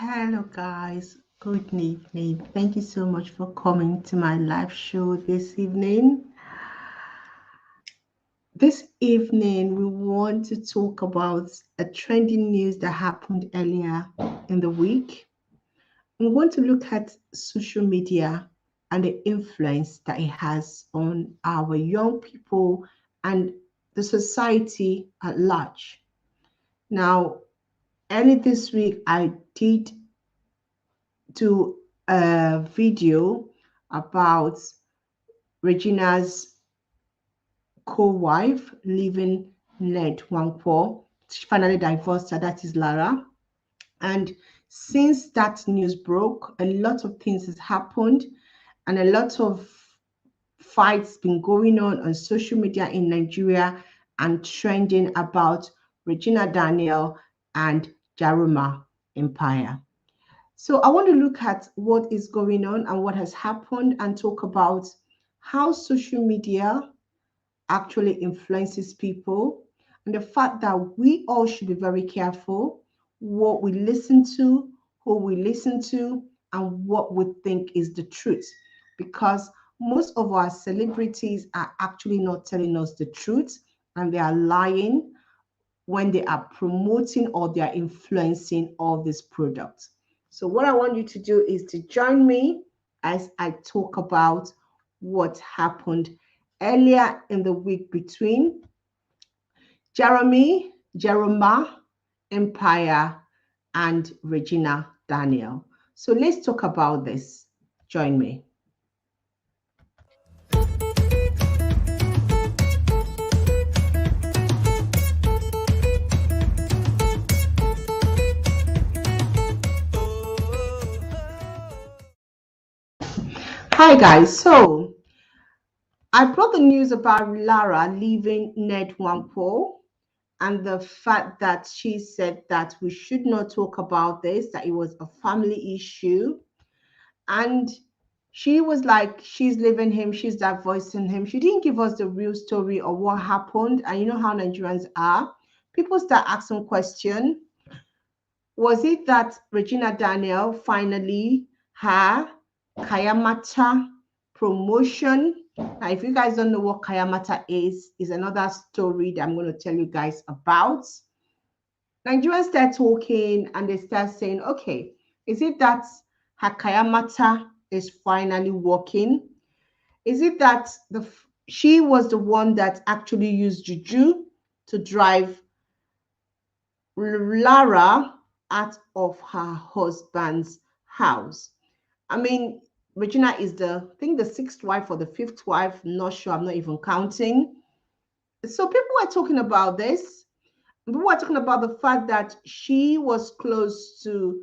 Hello, guys. Good evening. Thank you so much for coming to my live show this evening. This evening, we want to talk about a trending news that happened earlier in the week. We want to look at social media and the influence that it has on our young people and the society at large. Now, early this week, I did do a video about Regina's co-wife leaving Ned Under. She finally divorced her, that is Lara. And since that news broke, a lot of things has happened and a lot of fights been going on social media in Nigeria and trending about Regina Daniel and Jaruma Empire. So I want to look at what is going on and what has happened and talk about how social media actually influences people and the fact that we all should be very careful what we listen to, who we listen to, and what we think is the truth. Because most of our celebrities are actually not telling us the truth and they are lying when they are promoting or they are influencing all these products. So, what I want you to do is to join me as I talk about what happened earlier in the week between Jaruma Empire and Regina Daniel. So, let's talk about this. Join me. Hi, guys. So, I brought the news about Lara leaving Ned Under and the fact that she said that we should not talk about this, that it was a family issue. And she was like, she's leaving him, she's divorcing him. She didn't give us the real story of what happened. And you know how Nigerians are. People start asking questions. Was it that Regina Daniel finally her Kayamata promotion? Now, if you guys don't know what Kayamata is another story that I'm going to tell you guys about. Nigerians start talking and they start saying, okay, is it that her Kayamata is finally working? Is it that she was the one that actually used juju to drive Lara out of her husband's house? I mean, Regina is I think the sixth wife or the fifth wife, not sure, I'm not even counting. So people were talking about this. People were talking about the fact that she was close to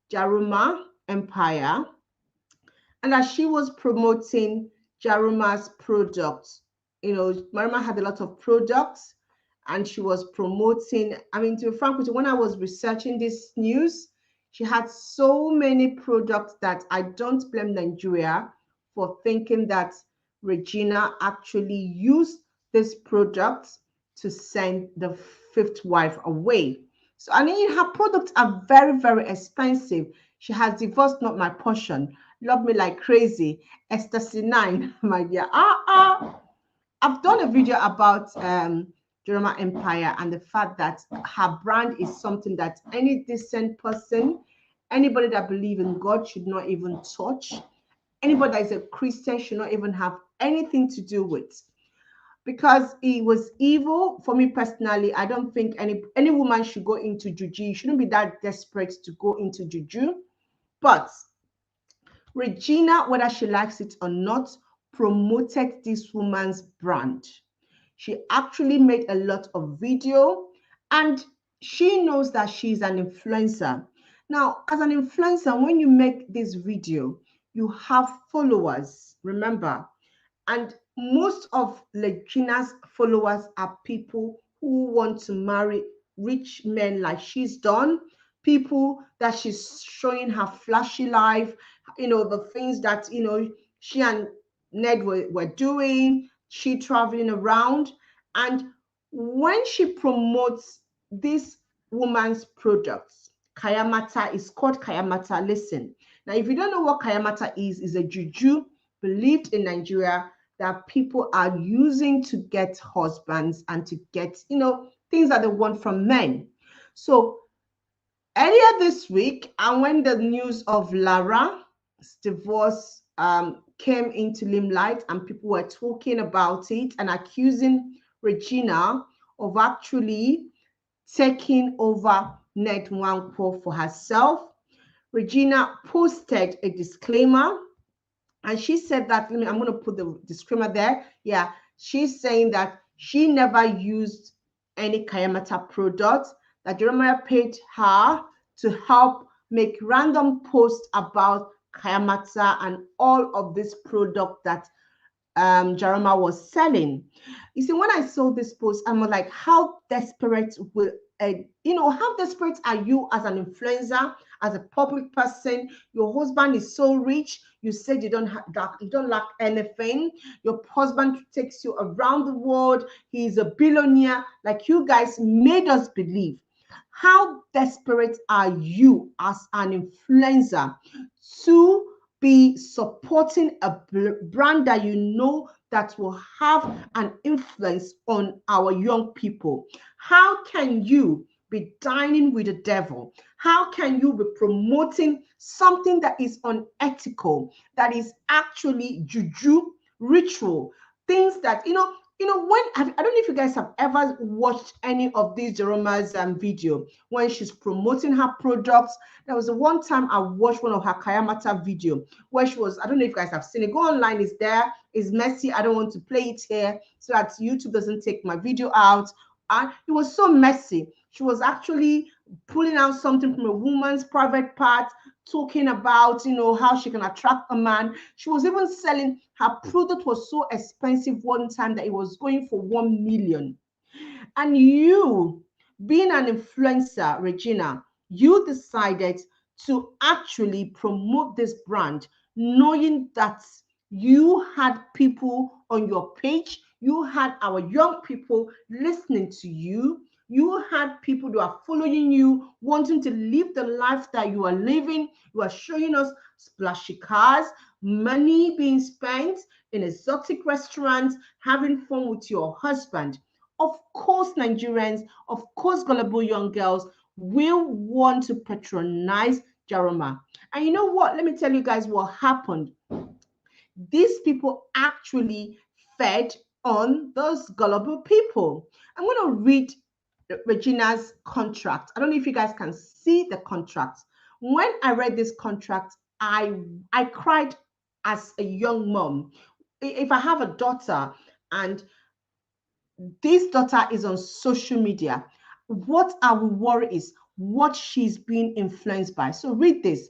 Jaruma Empire and that she was promoting Jaruma's products. You know, Marima had a lot of products and she was promoting. I mean, to be frank with you, when I was researching this news, she had so many products that I don't blame Nigeria for thinking that Regina actually used this product to send the fifth wife away. So, I mean, her products are very, very expensive. She has divorced, not my portion. Love me like crazy. Ecstasy 9, my dear. I've done a video about Jaruma Empire and the fact that her brand is something that any decent person, anybody that believes in God should not even touch. Anybody that is a Christian should not even have anything to do with. Because it was evil for me personally. I don't think any woman should go into juju. You shouldn't be that desperate to go into juju. But Regina, whether she likes it or not, promoted this woman's brand. She actually made a lot of video and she knows that she's an influencer. Now, as an influencer, when you make this video, you have followers, remember. And most of Regina's followers are people who want to marry rich men like she's done, people that she's showing her flashy life, the things that, she and Ned were doing, she traveling around. And when she promotes this woman's products, Kayamata. It's called Kayamata. Listen. Now, if you don't know what Kayamata is a juju believed in Nigeria that people are using to get husbands and to get, things that they want from men. So earlier this week, and when the news of Lara's divorce came into limelight and people were talking about it and accusing Regina of actually taking over Ned Nwankwo for herself, Regina posted a disclaimer, and she said that, I'm going to put the disclaimer there. Yeah, she's saying that she never used any Kayamata product, that Jeremiah paid her to help make random posts about Kayamata and all of this product that Jaruma was selling. You see, when I saw this post, I'm like, how desperate will how desperate are you as an influencer, as a public person? Your husband is so rich. You said you don't lack anything. Your husband takes you around the world. He is a billionaire. Like you guys made us believe. How desperate are you as an influencer to be supporting a brand that you know that will have an influence on our young people? How can you be dining with the devil? How can you be promoting something that is unethical, that is actually juju, ritual, things that, when I don't know if you guys have ever watched any of these Jaruma's video when she's promoting her products. There was one time I watched one of her Kayamata video where she was, I don't know if you guys have seen it. Go online, it's there. It's messy. I don't want to play it here so that YouTube doesn't take my video out. And it was so messy. She was actually pulling out something from a woman's private part, talking about, how she can attract a man. She was even selling, her product was so expensive one time that it was going for 1 million. And you, being an influencer, Regina, you decided to actually promote this brand, knowing that you had people on your page, you had our young people listening to you, you had people who are following you, wanting to live the life that you are living. You are showing us splashy cars, money being spent in exotic restaurants, having fun with your husband. Of course, Nigerians, of course, gullible young girls will want to patronize Jaruma. And you know what? Let me tell you guys what happened. These people actually fed on those gullible people. I'm going to read Regina's contract. I don't know if you guys can see the contract. When I read this contract, I cried as a young mom. If I have a daughter and this daughter is on social media, what I will worry is what she's being influenced by. So read this.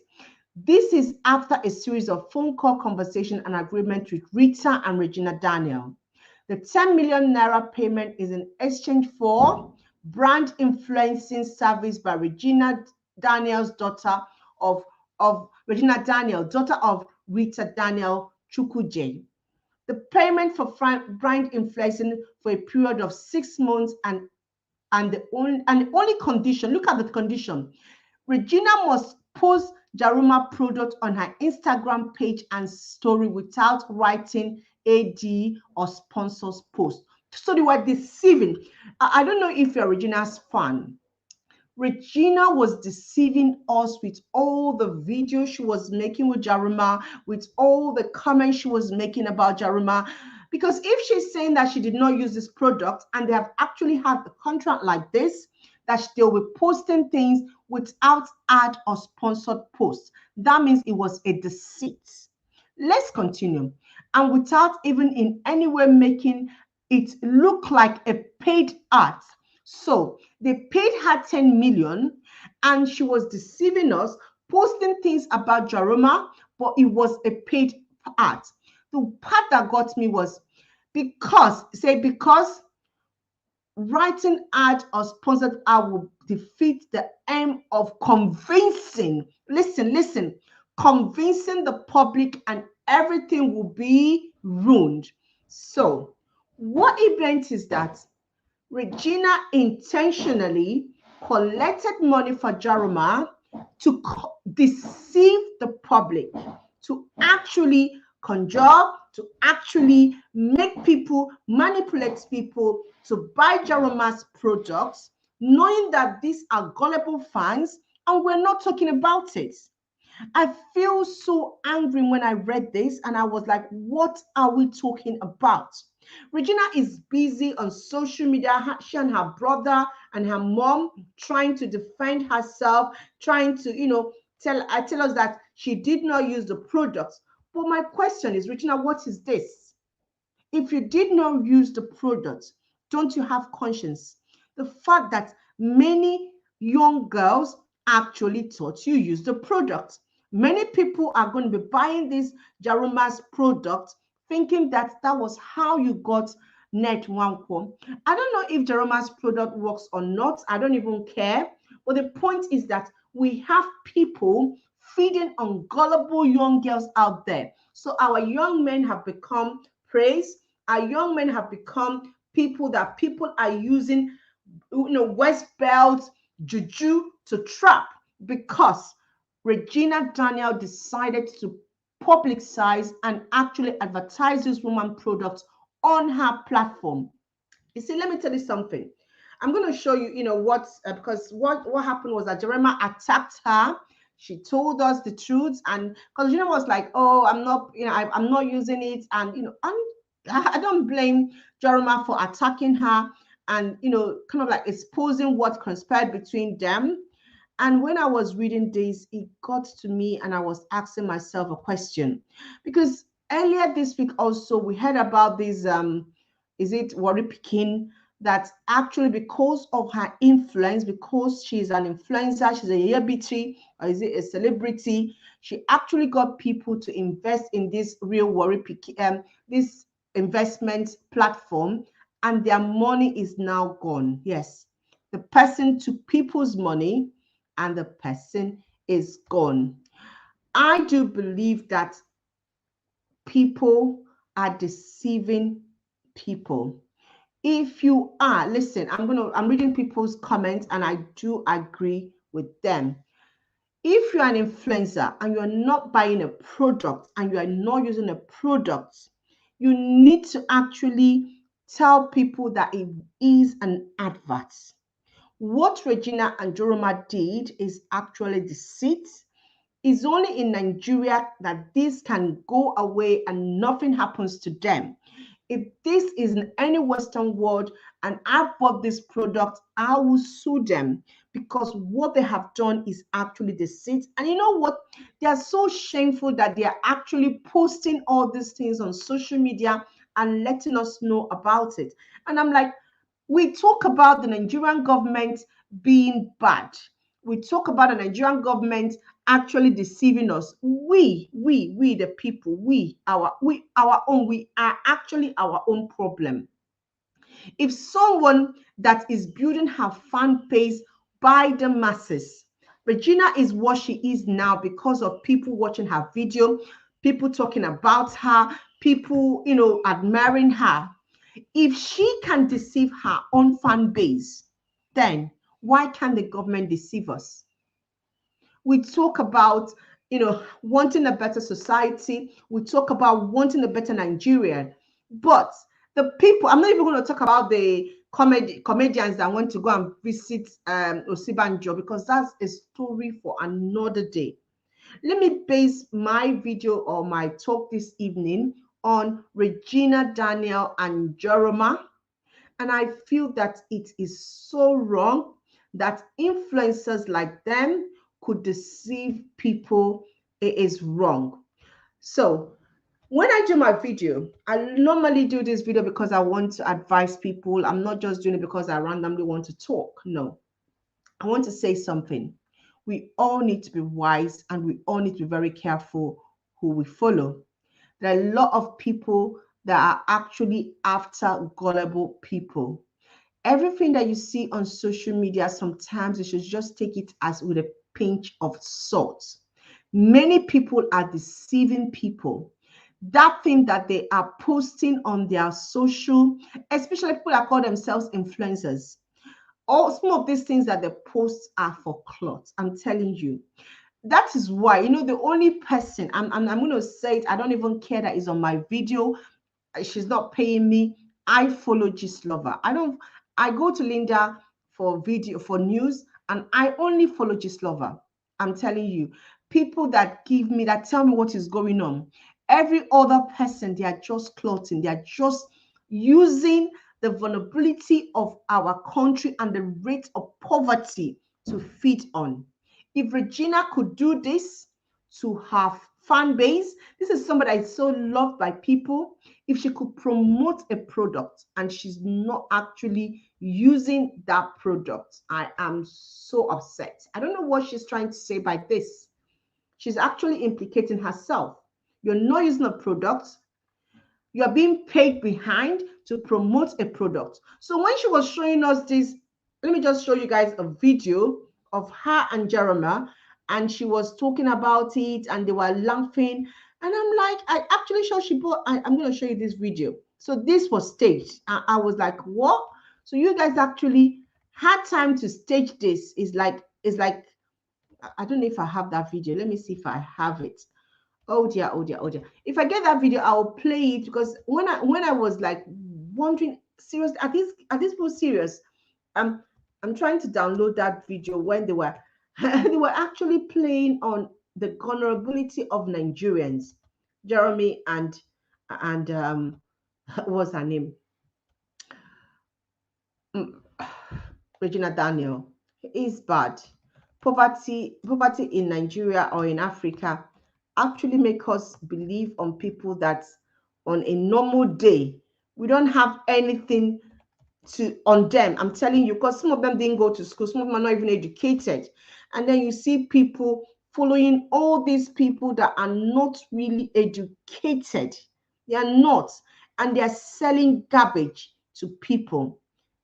This is after a series of phone call conversation and agreement with Rita and Regina Daniel. The 10 million naira payment is in exchange for brand influencing service by Regina Daniel's daughter of Regina Daniel, daughter of Rita Daniel Chukuje. The payment for brand influencing for a period of 6 months and the only condition, look at the condition. Regina must post Jaruma product on her Instagram page and story without writing AD or sponsors post. So they were deceiving. I don't know if you're Regina's fan. Regina was deceiving us with all the videos she was making with Jaruma, with all the comments she was making about Jaruma. Because if she's saying that she did not use this product and they have actually had a contract like this, that they'll be posting things without ad or sponsored posts, that means it was a deceit. Let's continue. And without even in any way making it look like a paid ad. So they paid her 10 million and she was deceiving us, posting things about Jaruma, but it was a paid ad. The part that got me was because writing ad or sponsored ad will defeat the aim of convincing, listen, convincing the public, and everything will be ruined. So what event is that? Regina intentionally collected money for Jaruma to deceive the public, to actually conjure, to actually make people, manipulate people to buy Jaruma's products, knowing that these are gullible fans and we're not talking about it. I feel so angry when I read this and I was like, what are we talking about? Regina is busy on social media, she and her brother and her mom trying to defend herself, trying to, tell us that she did not use the products. But my question is, Regina, what is this? If you did not use the product, don't you have conscience? The fact that many young girls actually thought you used the product. Many people are going to be buying this Jaruma's product thinking that that was how you got Ned Nwankwo. I don't know if Jaruma's product works or not. I don't even care. But the point is that we have people feeding on gullible young girls out there. So our young men have become praise. Our young men have become people that people are using, West Belt, Juju to trap because Regina Daniel decided to publicize and actually advertise this woman products on her platform. You see, let me tell you something. I'm going to show you, because what happened was that Jaruma attacked her. She told us the truth, and because was like, "Oh, I'm not, I'm not using it," and I don't blame Jaruma for attacking her and kind of like exposing what conspired between them. And when I was reading this, it got to me, and I was asking myself a question because earlier this week also we heard about this is it Worry Pekin, that actually because of her influence, because she's an influencer, she's a celebrity, or is it a celebrity, she actually got people to invest in this real Worry Pekin, this investment platform, and their money is now gone. Yes, the person took people's money and the person is gone. I do believe that people are deceiving people. If you are, listen, I'm reading people's comments and I do agree with them. If you're an influencer and you're not buying a product and you are not using a product, you need to actually tell people that it is an advert. What Regina and Jaruma did is actually deceit. It's only in Nigeria that this can go away and nothing happens to them. If this is in any Western world and I bought this product, I will sue them because what they have done is actually deceit. And you know what? They are so shameful that they are actually posting all these things on social media and letting us know about it. And I'm like, we talk about the Nigerian government being bad. We talk about the Nigerian government actually deceiving us. We the people, our own, we are actually our own problem. If someone that is building her fan base by the masses, Regina is what she is now because of people watching her video, people talking about her, people, admiring her. If she can deceive her own fan base, then why can't the government deceive us? We talk about, wanting a better society. We talk about wanting a better Nigeria. But the people, I'm not even going to talk about the comedians that want to go and visit Osibanjo because that's a story for another day. Let me base my video or my talk this evening on Regina Daniel and Jaruma. And I feel that it is so wrong that influencers like them could deceive people. It is wrong. So when I do my video, I normally do this video because I want to advise people. I'm not just doing it because I randomly want to talk. No, I want to say something. We all need to be wise and we all need to be very careful who we follow. There are a lot of people that are actually after gullible people. Everything that you see on social media, sometimes you should just take it as with a pinch of salt. Many people are deceiving people. That thing that they are posting on their social, especially people that call themselves influencers. All some of these things that the posts are for clots. I'm telling you. That is why, the only person I'm going to say it, I don't even care that is on my video. She's not paying me. I follow Lover. I go to Linda for video, for news, and I only follow Lover. I'm telling you, people that tell me what is going on. Every other person, they are just clothing. They are just using the vulnerability of our country and the rate of poverty to feed on. If Regina could do this to have fan base, this is somebody that is so loved by people. If she could promote a product and she's not actually using that product, I am so upset. I don't know what she's trying to say by this. She's actually implicating herself. You're not using a product. You're being paid behind to promote a product. So when she was showing us this, let me just show you guys a video of her and Jaruma, and she was talking about it and they were laughing. And I'm like, I actually show she bought, I'm going to show you this video. So this was staged. I was like, what? So you guys actually had time to stage this. It's like, I don't know if I have that video. Let me see if I have it. Oh dear, oh dear, oh dear. If I get that video, I'll play it, because when I was like wondering, serious, are these people serious? I'm trying to download that video when they were they were actually playing on the vulnerability of Nigerians. Jeremy and what's her name? Regina Daniel. Is bad. Poverty in Nigeria or in Africa actually make us believe on people that on a normal day we don't have anything on them. I'm telling you, because some of them didn't go to school, some of them are not even educated. And then you see people following all these people that are not really educated. They are not. And they are selling garbage to people.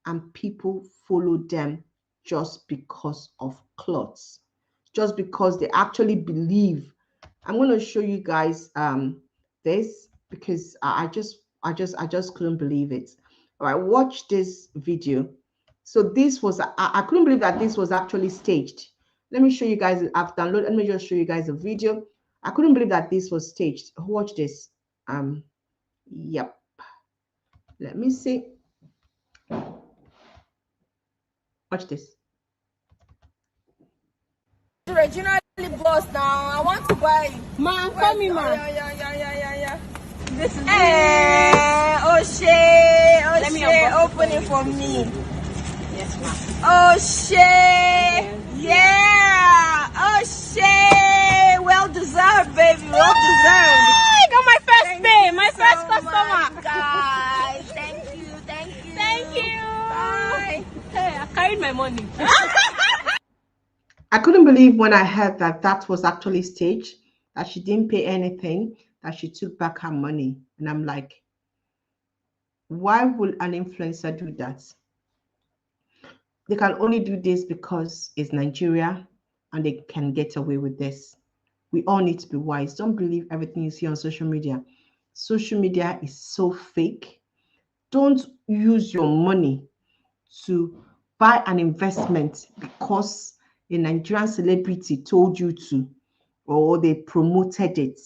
And people follow them just because of clothes. Just because they actually believe. I'm going to show you guys this, because I just couldn't believe it. All right, watch this video. So this was, I couldn't believe that this was actually staged. Let me show you guys. I've downloaded. Let me just show you guys a video. I couldn't believe that this was staged. Watch this. Yep. Let me see. Watch this. Regina boss now. I want to buy. Ma, call me, ma. Yeah. This is O'Shea, open it for me. Yes, ma. O'Shea, yeah. O'Shea, well deserved, baby, well deserved. I got my first Thank pay, you my so first customer. much, guys, thank you. Thank you. Bye. Hey, I carried my money. I couldn't believe when I heard that was actually staged, that she didn't pay anything, that she took back her money. And I'm like, why would an influencer do that? They can only do this because it's Nigeria and they can get away with this. We all need to be wise. Don't believe everything you see on social media. Social media is so fake. Don't use your money to buy an investment because a Nigerian celebrity told you to, or they promoted it.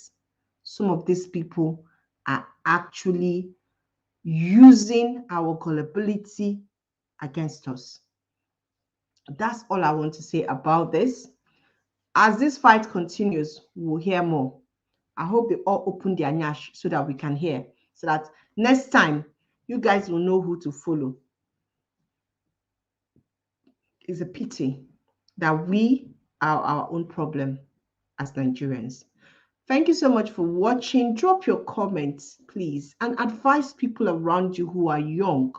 Some of these people are actually using our gullibility against us. That's all I want to say about this. As this fight continues, we'll hear more. I hope they all open their nyash so that we can hear, so that next time you guys will know who to follow. It's a pity that we are our own problem as Nigerians. Thank you so much for watching. Drop your comments, please, and advise people around you who are young.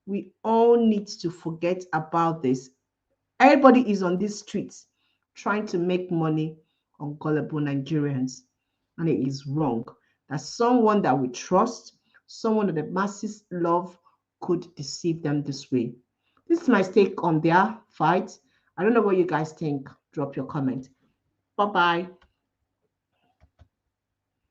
We all need to forget about this. Everybody is on these streets trying to make money on gullible Nigerians, and it is wrong. That someone that we trust, someone that the masses love, could deceive them this way. This is my take on their fight. I don't know what you guys think. Drop your comment. Bye-bye.